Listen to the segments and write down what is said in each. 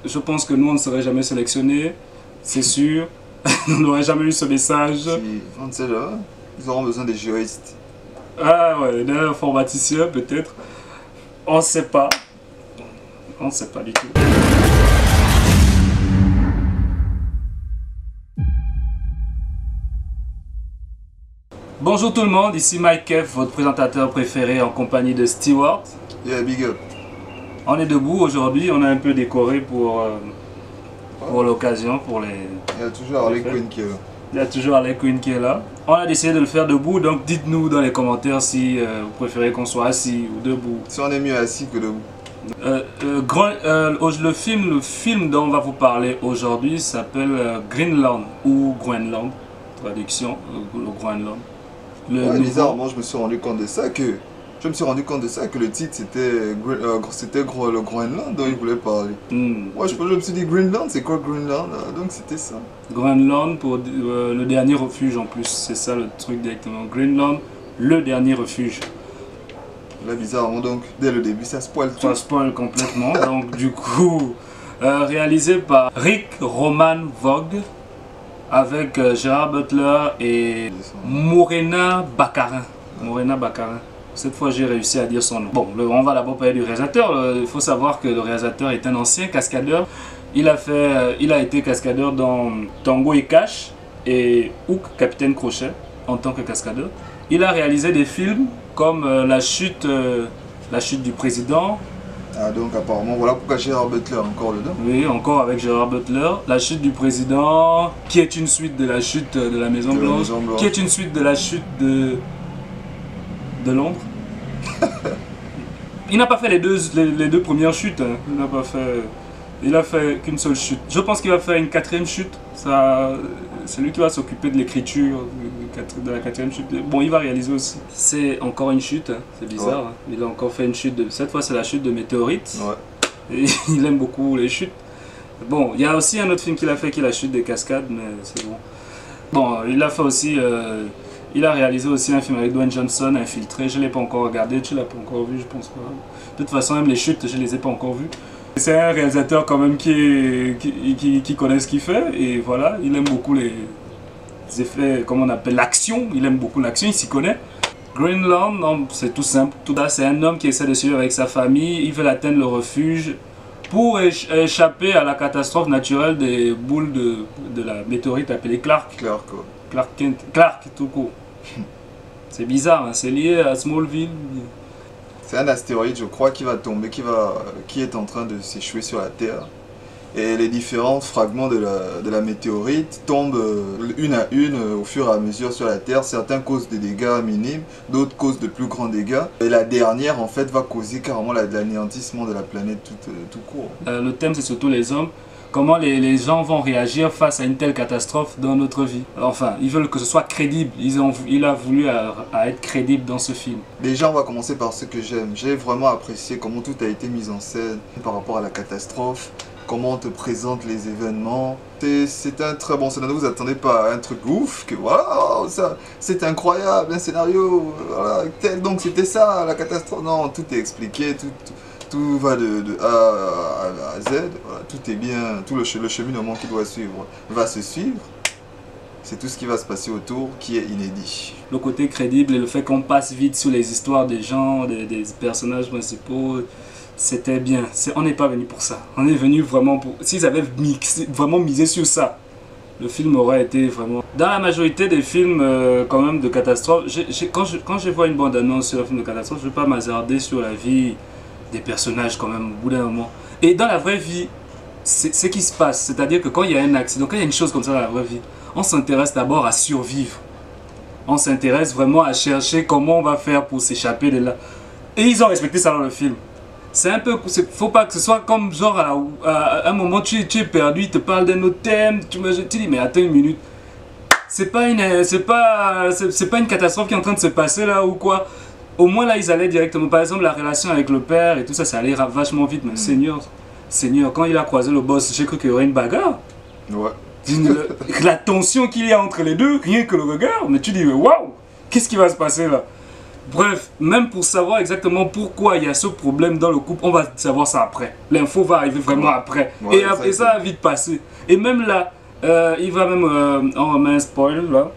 je pense que nous, on ne serait jamais sélectionnés, c'est sûr. On n'aurait jamais eu ce message. Si, on ne sait pas. Ils auront besoin des juristes. Ah ouais, d'un informaticien peut-être. On ne sait pas. On ne sait pas du tout. Bonjour tout le monde, ici Mike Kev, votre présentateur préféré en compagnie de Stewart. Yeah, big up. On est debout aujourd'hui, on a un peu décoré pour l'occasion, pour les... Il y a toujours Harley Quinn qui est là. Il y a toujours Harley Quinn qui est là. On a décidé de le faire debout, donc dites-nous dans les commentaires si vous préférez qu'on soit assis ou debout. Si on est mieux assis que debout. Le film dont on va vous parler aujourd'hui s'appelle Greenland ou Groenland, traduction, le Groenland. Ouais, bizarrement, je me suis rendu compte de ça que le titre c'était le Groenland dont il voulait parler. Moi je me suis dit Greenland, c'est quoi Greenland? Donc c'était ça. Groenland pour le dernier refuge en plus, c'est ça le truc directement. Greenland, le dernier refuge. Là bizarrement donc dès le début ça spoil tout. Ça spoil complètement. Donc du coup réalisé par Rick Roman Vogt avec Gerard Butler et Morena Baccarin. Cette fois j'ai réussi à dire son nom. Bon, on va d'abord parler du réalisateur. Il faut savoir que le réalisateur est un ancien cascadeur. Il a été cascadeur dans Tango et Cash et Hook, Capitaine Crochet en tant que cascadeur. Il a réalisé des films comme la chute du président. Ah donc apparemment voilà pourquoi Gerard Butler encore dedans. Oui, encore avec Gerard Butler. La chute du président, qui est une suite de la chute de la Maison Blanche, qui est une suite de la chute de Londres. Il n'a pas fait les deux premières chutes. Hein. Il a fait qu'une seule chute. Je pense qu'il va faire une quatrième chute. C'est lui qui va s'occuper de l'écriture de la quatrième chute. Bon, il va réaliser aussi. C'est encore une chute, hein. C'est bizarre. Ouais. Hein. Il a encore fait une chute. Cette fois, c'est la chute de météorites. Ouais. Et il aime beaucoup les chutes. Bon, il y a aussi un autre film qu'il a fait qui est la chute des cascades, mais c'est bon. Bon, il a fait aussi... il a réalisé aussi un film avec Dwayne Johnson, Infiltré. Je ne l'ai pas encore regardé, tu ne l'as pas encore vu, je pense pas. De toute façon, même les chutes, je ne les ai pas encore vues. C'est un réalisateur quand même qui connaît ce qu'il fait. Et voilà, il aime beaucoup les effets, comme on appelle l'action. Il aime beaucoup l'action, il s'y connaît. Greenland, c'est tout simple. C'est un homme qui essaie de survivre avec sa famille. Il veut atteindre le refuge pour échapper à la catastrophe naturelle des boules de la météorite appelée Clark. Clark, tout court. C'est bizarre, hein, c'est lié à Smallville. C'est un astéroïde, je crois, qui va tomber, qui est en train de s'échouer sur la Terre. Et les différents fragments de la météorite tombent une à une au fur et à mesure sur la Terre. Certains causent des dégâts minimes, d'autres causent de plus grands dégâts. Et la dernière, en fait, va causer carrément l'anéantissement de la planète tout court. Le thème, c'est surtout les hommes. Comment les gens vont réagir face à une telle catastrophe dans notre vie. Enfin, ils veulent que ce soit crédible. Il a voulu être crédible dans ce film. Déjà, on va commencer par ce que j'aime. J'ai vraiment apprécié comment tout a été mis en scène par rapport à la catastrophe, comment on te présente les événements. C'est un très bon scénario, vous attendez pas à un truc ouf, que voilà, c'est incroyable, un scénario, voilà, donc c'était ça, la catastrophe. Non, tout est expliqué, tout va de A à Z, voilà, tout est bien, tout le cheminement qu'il doit suivre va se suivre. C'est tout ce qui va se passer autour qui est inédit. Le côté crédible et le fait qu'on passe vite sur les histoires des gens, des personnages principaux, c'était bien. On n'est pas venu pour ça. On est venu vraiment pour... S'ils avaient vraiment misé sur ça, le film aurait été vraiment... Dans la majorité des films quand même de catastrophe, quand je vois une bande-annonce sur un film de catastrophe, je ne vais pas m'hasarder sur la vie des personnages quand même au bout d'un moment. Et dans la vraie vie, c'est ce qui se passe. C'est-à-dire que quand il y a un accident, quand il y a une chose comme ça dans la vraie vie, on s'intéresse d'abord à survivre. On s'intéresse vraiment à chercher comment on va faire pour s'échapper de là. Et ils ont respecté ça dans le film. C'est un peu... Faut pas que ce soit comme genre à un moment tu es perdu, ils te parlent d'un autre thème, tu dis mais attends une minute. C'est pas une catastrophe qui est en train de se passer là ou quoi. Au moins là ils allaient directement, par exemple la relation avec le père et tout ça, ça allait vachement vite. Mais Seigneur, quand il a croisé le boss, j'ai cru qu'il y aurait une bagarre. Ouais. La tension qu'il y a entre les deux, rien que le regard, mais tu dis waouh, qu'est-ce qui va se passer là? Bref, même pour savoir exactement pourquoi il y a ce problème dans le couple, on va savoir ça après. L'info va arriver vraiment après. Ouais, Et après ça va vite passer. Et même là, il va même, on remet un spoil là,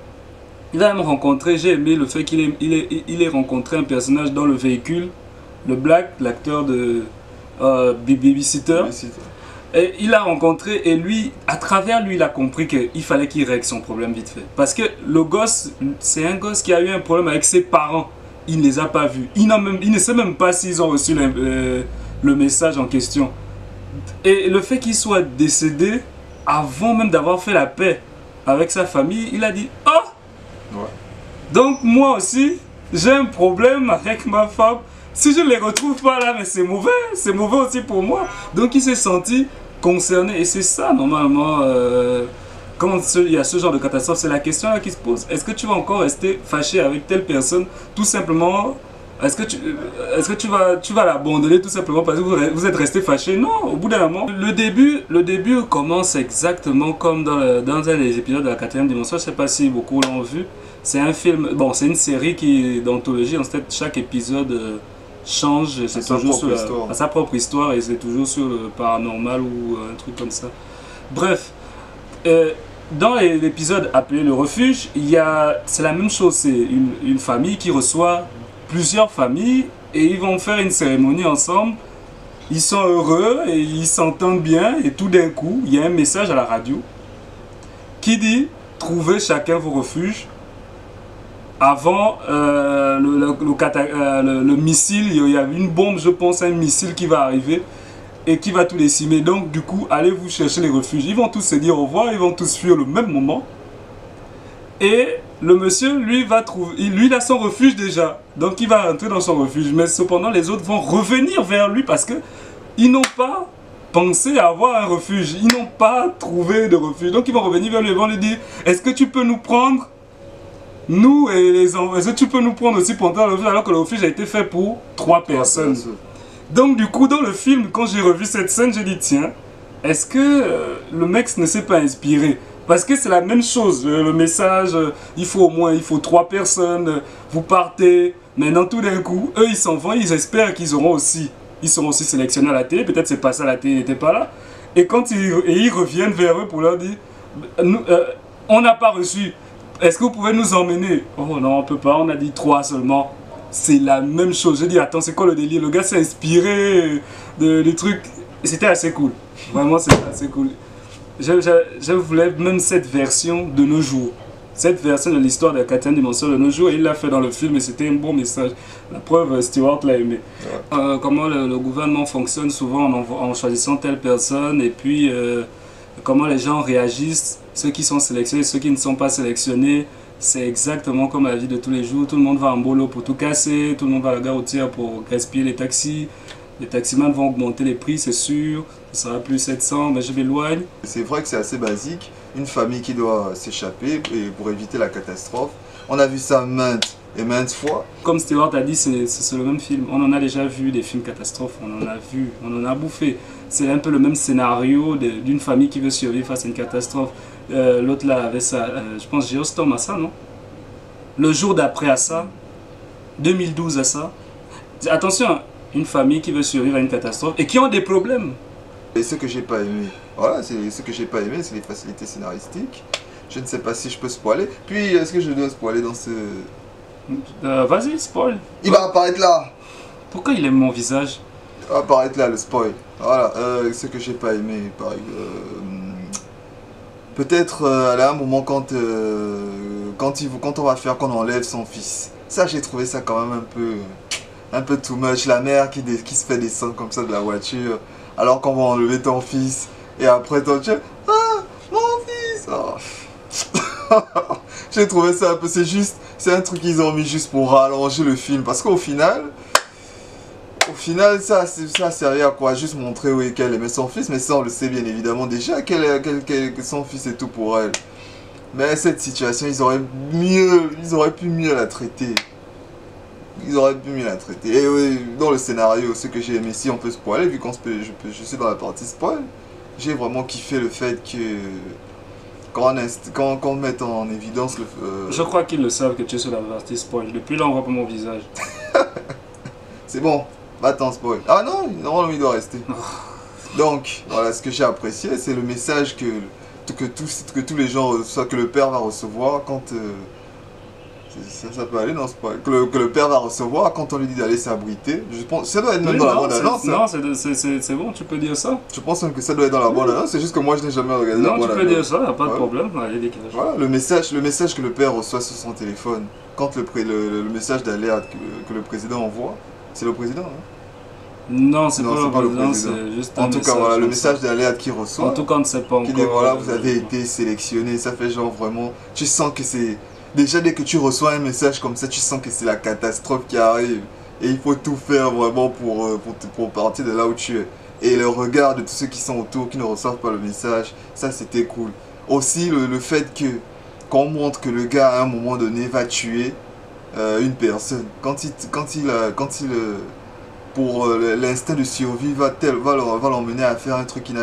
il va même rencontrer, j'ai aimé le fait qu'il ait rencontré un personnage dans le véhicule, le Black, l'acteur de Babysitter. Et il l'a rencontré et lui, à travers lui, il a compris qu'il fallait qu'il règle son problème vite fait. Parce que le gosse, c'est un gosse qui a eu un problème avec ses parents. Il ne les a pas vus. Il ne sait même pas s'ils ont reçu le message en question. Et le fait qu'il soit décédé, avant même d'avoir fait la paix avec sa famille, il a dit « Oh, ouais. Donc moi aussi, j'ai un problème avec ma femme. Si je ne les retrouve pas là, mais c'est mauvais aussi pour moi. » Donc il s'est senti concerné. Et c'est ça, normalement, quand il y a ce genre de catastrophe, c'est la question là qui se pose. Est-ce que tu vas encore rester fâché avec telle personne, tout simplement? Est-ce que tu vas l'abandonner tout simplement parce que vous êtes resté fâché? Non, au bout d'un moment. Le début commence exactement comme dans un des épisodes de la 4e dimension. Je ne sais pas si beaucoup l'ont vu. C'est un film, bon, c'est une série d'anthologie. En fait, chaque épisode change, c'est toujours à sa propre histoire et c'est toujours sur le paranormal ou un truc comme ça. Bref, dans l'épisode appelé Le Refuge, c'est la même chose, c'est une famille qui reçoit plusieurs familles et ils vont faire une cérémonie ensemble. Ils sont heureux et ils s'entendent bien et tout d'un coup, il y a un message à la radio qui dit « Trouvez chacun vos refuges ». Avant le missile, il y a une bombe, je pense, un missile qui va arriver et qui va tout décimer. Donc du coup, allez vous chercher les refuges. Ils vont tous se dire au revoir, ils vont tous fuir le même moment. Et le monsieur, lui, il a son refuge déjà. Donc il va rentrer dans son refuge. Mais cependant, les autres vont revenir vers lui parce que ils n'ont pas pensé à avoir un refuge. Ils n'ont pas trouvé de refuge. Donc ils vont revenir vers lui et vont lui dire, est-ce que tu peux nous prendre? Nous et les enfants, est-ce que tu peux nous prendre aussi pour entrer dans le refuge alors que le refuge a été fait pour 3 personnes. Donc du coup, dans le film, quand j'ai revu cette scène, j'ai dit tiens, est-ce que le mec ne s'est pas inspiré? Parce que c'est la même chose, le message, il faut 3 personnes, vous partez, maintenant tout d'un coup, eux ils s'en vont, ils espèrent qu'ils seront aussi sélectionnés à la télé, peut-être c'est passé à la télé, ils n'étaient pas là. Et quand ils reviennent vers eux pour leur dire, on n'a pas reçu. Est-ce que vous pouvez nous emmener? Oh non, on peut pas, on a dit 3 seulement. C'est la même chose. J'ai dit, attends, c'est quoi le délire? Le gars s'est inspiré du truc. C'était assez cool. Vraiment, c'était assez cool. Je voulais même cette version de nos jours. Cette version de l'histoire de la 4e dimension de nos jours. Et il l'a fait dans le film et c'était un bon message. La preuve, Stewart l'a aimé. Ouais. Comment le gouvernement fonctionne souvent en choisissant telle personne et puis comment les gens réagissent. Ceux qui sont sélectionnés, ceux qui ne sont pas sélectionnés, c'est exactement comme la vie de tous les jours. Tout le monde va en boulot pour tout casser, tout le monde va à la gare routière pour gaspiller les taxis. Les taximans vont augmenter les prix, c'est sûr. Ça sera plus 700, mais je m'éloigne. C'est vrai que c'est assez basique. Une famille qui doit s'échapper pour éviter la catastrophe. On a vu ça maintes et maintes fois. Comme Stewart a dit, c'est le même film. On en a déjà vu des films catastrophes, on en a vu, on en a bouffé. C'est un peu le même scénario d'une famille qui veut survivre face à une catastrophe. L'autre là avait ça, je pense Geostorm à ça, non? Le jour d'après à ça, 2012 à ça. Attention, une famille qui veut survivre à une catastrophe et qui ont des problèmes. Et ce que j'ai pas aimé, voilà, ce que j'ai pas aimé, c'est les facilités scénaristiques. Je ne sais pas si je peux spoiler. Puis, est-ce que je dois spoiler dans ce... Vas-y, spoil. Il va apparaître là. Pourquoi il aime mon visage? Il va apparaître là, le spoil. Voilà, ce que j'ai pas aimé, pareil. Peut-être à un moment quand on va faire qu'on enlève son fils. Ça, j'ai trouvé ça quand même un peu too much. La mère qui se fait descendre comme ça de la voiture alors qu'on va enlever ton fils. Et après ton chien, ah, mon fils. Oh. J'ai trouvé ça un peu, c'est un truc qu'ils ont mis juste pour rallonger le film. Parce qu'au final, ça a servi à quoi? Juste montrer oui, qu'elle aimait son fils, mais ça on le sait bien évidemment déjà, que son fils est tout pour elle. Mais cette situation, ils auraient pu mieux la traiter. Et oui, dans le scénario, ce que j'ai aimé, si on peut spoiler, vu je suis dans la partie spoil, j'ai vraiment kiffé le fait que quand on met en évidence le... Je crois qu'ils le savent que tu es sur la partie spoil. Depuis là, on voit pas mon visage. C'est bon, va-t'en spoil. Ah non, normalement il doit rester. Donc, voilà, ce que j'ai apprécié, c'est le message que tous les gens reçoivent, que le père va recevoir quand... ça peut aller dans ce point. Que le père va recevoir quand on lui dit d'aller s'abriter. Je pense ça doit être même Oui, dans la non, bande-annonce. non, c'est bon, tu peux dire ça. Je pense même que ça doit être dans la bande-annonce. C'est juste que moi je n'ai jamais regardé la Non, tu bande-annonce. peux dire ça, y a pas de Ouais. problème. Allez, décalage. Voilà, le message que le père reçoit sur son téléphone, quand le message d'alerte que le président envoie, c'est le président, hein. Non, c'est Non, pas c'est pas le le président, président. c'est juste En un tout cas, message voilà, le comme ça. message d'alerte qu'il reçoit, En tout cas, on ne sait pas encore. qui dit voilà, vous avez été sélectionné. Ça fait genre vraiment, tu sens que c'est... Déjà, dès que tu reçois un message comme ça, tu sens que c'est la catastrophe qui arrive. Et il faut tout faire vraiment pour partir de là où tu es. Et le regard de tous ceux qui sont autour, qui ne reçoivent pas le message, ça c'était cool. Aussi, le fait qu'on montre que le gars, à un moment donné, va tuer une personne. Pour l'instinct de survie, va l'emmener à faire un truc qu'il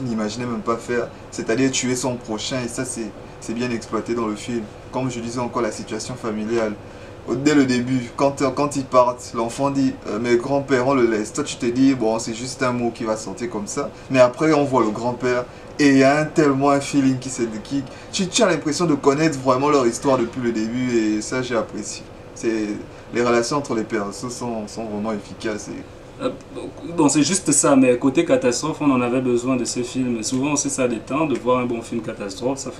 n'imaginait même pas faire. C'est-à-dire tuer son prochain. Et ça, c'est bien exploité dans le film. Comme je disais encore, la situation familiale. Dès le début, quand ils partent, l'enfant dit mes grands-pères, on le laisse. Toi, tu te dis, bon, c'est juste un mot qui va sortir comme ça. Mais après, on voit le grand-père et il y a tellement un feeling tu as l'impression de connaître vraiment leur histoire depuis le début et ça, j'ai apprécié. Les relations entre les persos sont vraiment efficaces. Bon, c'est juste ça, mais côté catastrophe, on en avait besoin de ces films. Et souvent, c'est ça détend de voir un bon film catastrophe, ça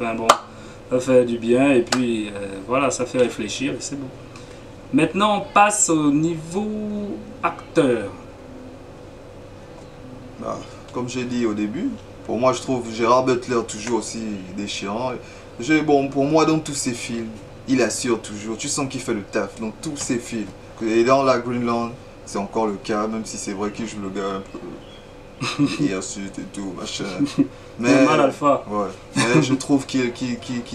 fait du bien et puis voilà, ça fait réfléchir et c'est bon. Maintenant, on passe au niveau acteur. Bah, comme j'ai dit au début, pour moi, je trouve Gérard Butler toujours aussi déchirant. Bon, pour moi, dans tous ses films, il assure toujours. Tu sens qu'il fait le taf dans tous ses films. Et dans la Greenland, c'est encore le cas, même si c'est vrai qu'il joue le gars un peu hirsute et tout, machin. Mais mal alpha. Ouais. Mais je trouve qu'il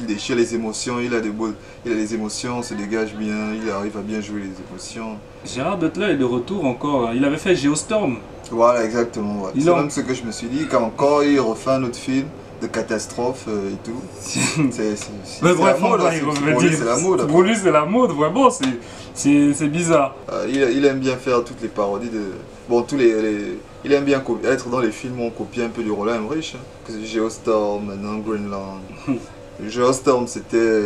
déchire les émotions. Il a des émotions, se dégage bien, il arrive à bien jouer les émotions. Gérard Butler est de retour encore. Il avait fait Geostorm. Voilà, exactement. Ouais. C'est même ce que je me suis dit, quand encore il refait un autre film de catastrophe et tout. C'est Mais bref, la mode, pour lui, c'est la mode. Pour lui, c'est la mode, vraiment, c'est bizarre. Il aime bien faire toutes les parodies de... Bon, il aime bien être dans les films où on copie un peu du Roland Emmerich. Hein. Geostorm, maintenant Greenland. Geostorm, c'était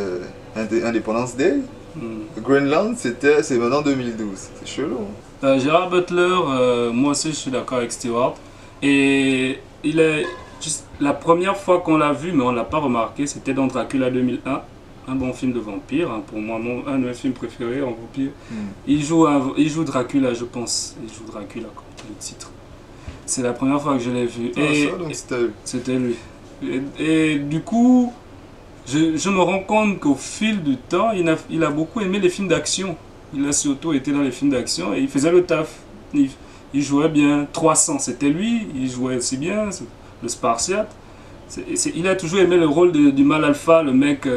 Independence Day. Greenland, c'est maintenant 2012. C'est chelou. Hein. Gérard Butler, moi aussi je suis d'accord avec Stewart. Et il est la première fois qu'on l'a vu, mais on ne l'a pas remarqué, c'était dans Dracula 2001. Un bon film de vampire, hein, pour moi, un de mes films préférés en vampire. Il joue Dracula, je pense. Il joue Dracula, comme le titre. C'est la première fois que je l'ai vu. C'était lui. Et du coup, je me rends compte qu'au fil du temps, il a beaucoup aimé les films d'action. Il a surtout été dans les films d'action et il faisait le taf. Il jouait bien. 300, c'était lui. Il jouait aussi bien. Le Spartiate. Il a toujours aimé le rôle du mal alpha, le mec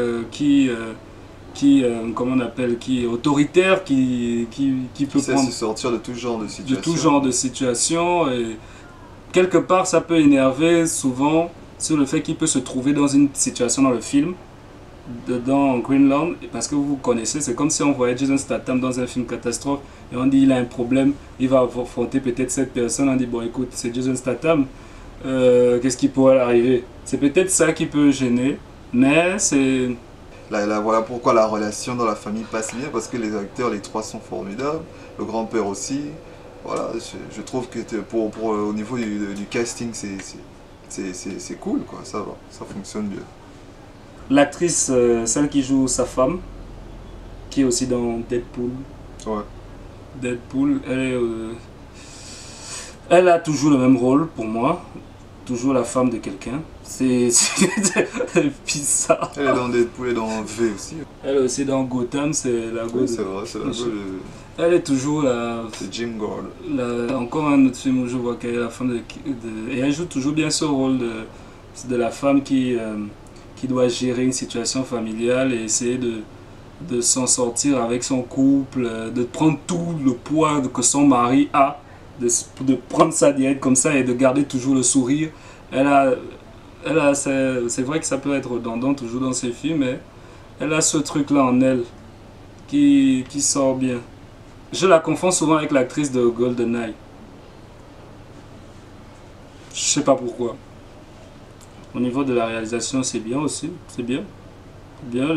comment on appelle, qui est autoritaire, qui peut prendre... se sortir de tout genre de situation. De tout genre de situation. Et quelque part, ça peut énerver souvent sur le fait qu'il peut se trouver dans une situation dans le film, dans Greenland, parce que vous connaissez, c'est comme si on voyait Jason Statham dans un film catastrophe et on dit il a un problème, il va affronter peut-être cette personne, on dit bon écoute, c'est Jason Statham, qu'est-ce qui pourrait arriver? C'est peut-être ça qui peut gêner, mais c'est... Voilà pourquoi la relation dans la famille passe bien, parce que les acteurs, les trois sont formidables, le grand-père aussi. Voilà, je trouve que au niveau du casting, c'est cool, quoi, ça va, ça fonctionne bien. L'actrice, celle qui joue sa femme, qui est aussi dans Deadpool. Ouais. Deadpool, elle a toujours le même rôle pour moi. Toujours la femme de quelqu'un. C'est bizarre. Elle est dans Deadpool et dans V aussi. Elle est aussi dans Gotham, c'est la go. Oui, c'est vrai, c'est la go de... Elle est toujours la... C'est Jim Gord. Encore un autre film où je vois qu'elle est la femme et elle joue toujours bien ce rôle de la femme qui doit gérer une situation familiale et essayer de s'en sortir avec son couple, de prendre tout le poids que son mari a, de prendre sa diète comme ça et de garder toujours le sourire. Elle c'est vrai que ça peut être redondant toujours dans ses films, mais elle a ce truc-là en elle qui sort bien. Je la confonds souvent avec l'actrice de GoldenEye. Je sais pas pourquoi. Au niveau de la réalisation, c'est bien aussi. C'est bien. Bien,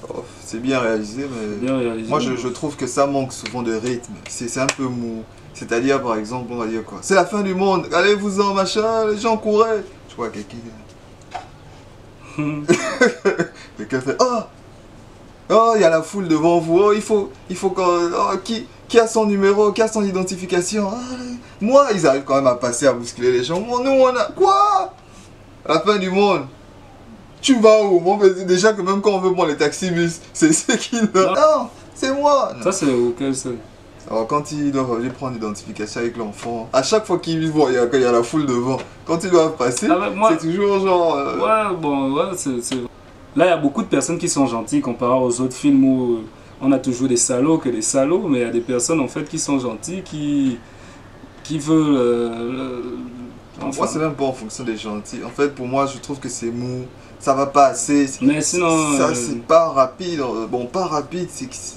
Oh, c'est bien réalisé, mais bien réalisé. moi je trouve que ça manque souvent de rythme. C'est un peu mou. C'est-à-dire, par exemple, on va dire quoi? C'est la fin du monde, allez-vous-en, machin, les gens couraient. Je vois quelqu'un. Quelqu'un fait oh! Oh, il y a la foule devant vous. Oh, il faut qu'on. Oh, qui a son numéro, qui a son identification? Ah, moi, ils arrivent quand même à passer, à bousculer les gens. Moi, nous, on a. Quoi? La fin du monde. Tu vas où? Moi, déjà que même quand on veut prendre les taxis-bus, c'est qui là? Non, c'est moi. Ça, c'est auquel c'est. Alors, quand ils doivent aller prendre l'identification avec l'enfant, à chaque fois qu'ils voient, il y a la foule devant. Quand ils doivent passer, c'est toujours genre. Ouais, bon, ouais, c'est. Là, il y a beaucoup de personnes qui sont gentilles comparé aux autres films où on a toujours des salauds que des salauds, mais il y a des personnes en fait qui sont gentilles, qui veulent. Enfin. Moi, c'est même pas en fonction des gentils. En fait, pour moi, je trouve que c'est mou. Ça va pas assez. Mais sinon. Ça, c'est pas rapide. Bon, pas rapide,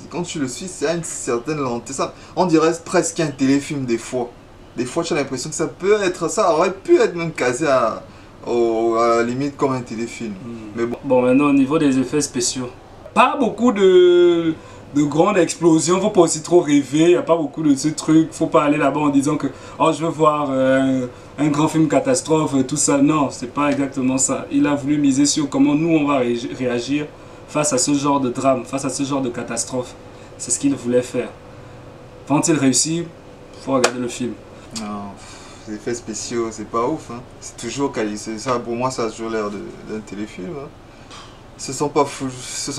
quand tu le suis, c'est à une certaine lenteur. Ça, on dirait presque un téléfilm des fois. Des fois, tu as l'impression que ça peut être. Ça aurait pu être même casé à la limite comme un téléfilm. Mais bon. Bon, maintenant, au niveau des effets spéciaux. Pas beaucoup de grandes explosions, faut pas aussi trop rêver, il n'y a pas beaucoup de ce truc, faut pas aller là-bas en disant que oh je veux voir un grand film catastrophe, tout ça, non, c'est pas exactement ça. Il a voulu miser sur comment nous on va réagir face à ce genre de drame, face à ce genre de catastrophe. C'est ce qu'il voulait faire. Vont-ils réussir? Faut regarder le film. Non, les effets spéciaux, c'est pas ouf, hein. C'est toujours qualifié, ça pour moi ça a toujours l'air d'un téléfilm, hein. Se sont pas fous sur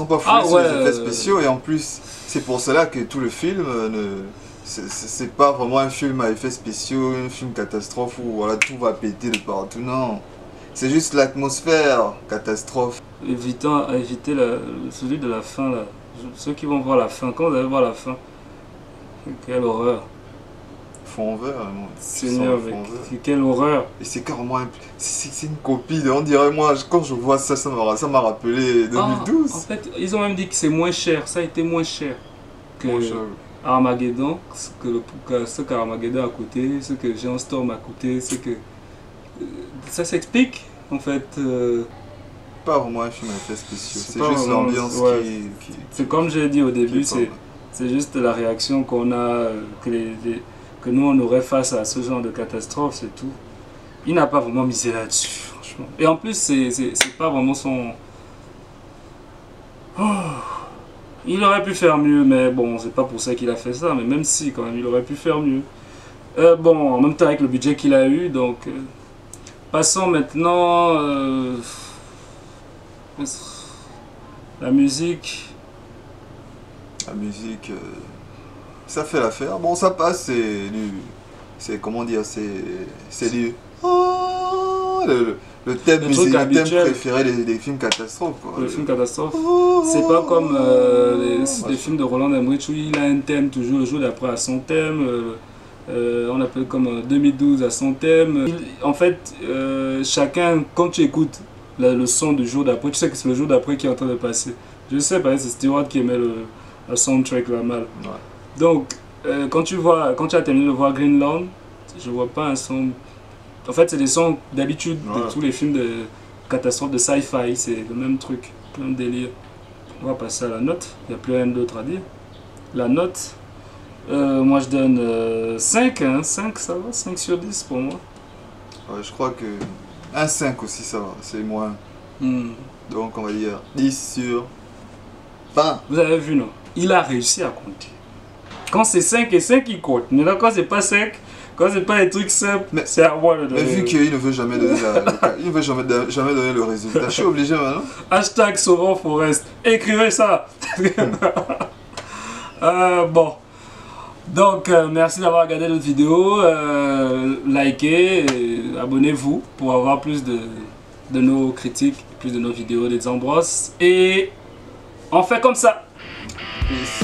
les effets spéciaux et en plus c'est pour cela que tout le film c'est pas vraiment un film à effets spéciaux, un film catastrophe où voilà, tout va péter de partout, non. C'est juste l'atmosphère catastrophe. Éviter celui de la fin là. Ceux qui vont voir la fin, quand vous allez voir la fin, quelle horreur. Fond vert, moi. Seigneur, quelle horreur. Et c'est carrément c'est une copie on dirait moi quand je vois ça m'a rappelé 2012. En fait ils ont même dit que c'est moins cher, ça a été moins cher que Armageddon, ce qu'Armageddon a coûté, ce que Geostorm a coûté, ce que ça s'explique en fait. Pas vraiment un film à effets spéciaux, c'est juste l'ambiance qui c'est comme j'ai dit au début, c'est juste la réaction qu'on a que nous on aurait face à ce genre de catastrophe, c'est tout. Il n'a pas vraiment misé là-dessus, franchement. Et en plus, c'est pas vraiment son... Oh. Il aurait pu faire mieux, mais bon, c'est pas pour ça qu'il a fait ça, mais même si, quand même, il aurait pu faire mieux. Bon, en même temps, avec le budget qu'il a eu, donc... passons maintenant... la musique... La musique... ça fait l'affaire. Bon, ça passe, c'est comment dire, c'est du... le thème préféré des films catastrophes. Quoi. Le film catastrophe, c'est pas comme les films de Roland Emmerich où il a un thème toujours, le jour d'après à son thème, on appelle comme 2012 à son thème. En fait, chacun, quand tu écoutes le son du jour d'après, tu sais que c'est le jour d'après qui est en train de passer. Je sais, c'est Stewart qui aimait le soundtrack là mal. Ouais. Donc, quand tu as terminé de voir Greenland, je vois pas un son. En fait, c'est des sons d'habitude de tous les films de catastrophe, de sci-fi, c'est le même truc, le même délire. On va passer à la note, il n'y a plus rien d'autre à dire. La note, moi je donne 5, hein, 5 ça va, 5 sur 10 pour moi. Ouais, je crois que un 5 aussi ça va, c'est moins. Donc on va dire 10 sur 20. Vous avez vu, non? Il a réussi à compter. Quand c'est 5 et 5, il compte. Mais là, quand c'est pas 5, quand c'est pas un truc simple, c'est à moi de donner. Mais vu qu'il ne veut jamais donner il ne veut jamais donner le résultat, je suis obligé maintenant. Hashtag Sauvons Forest. Écrivez ça. Bon. Donc, merci d'avoir regardé notre vidéo. Likez, abonnez-vous pour avoir plus de nos critiques, plus de nos vidéos des Ambros. Et on fait comme ça. Peace.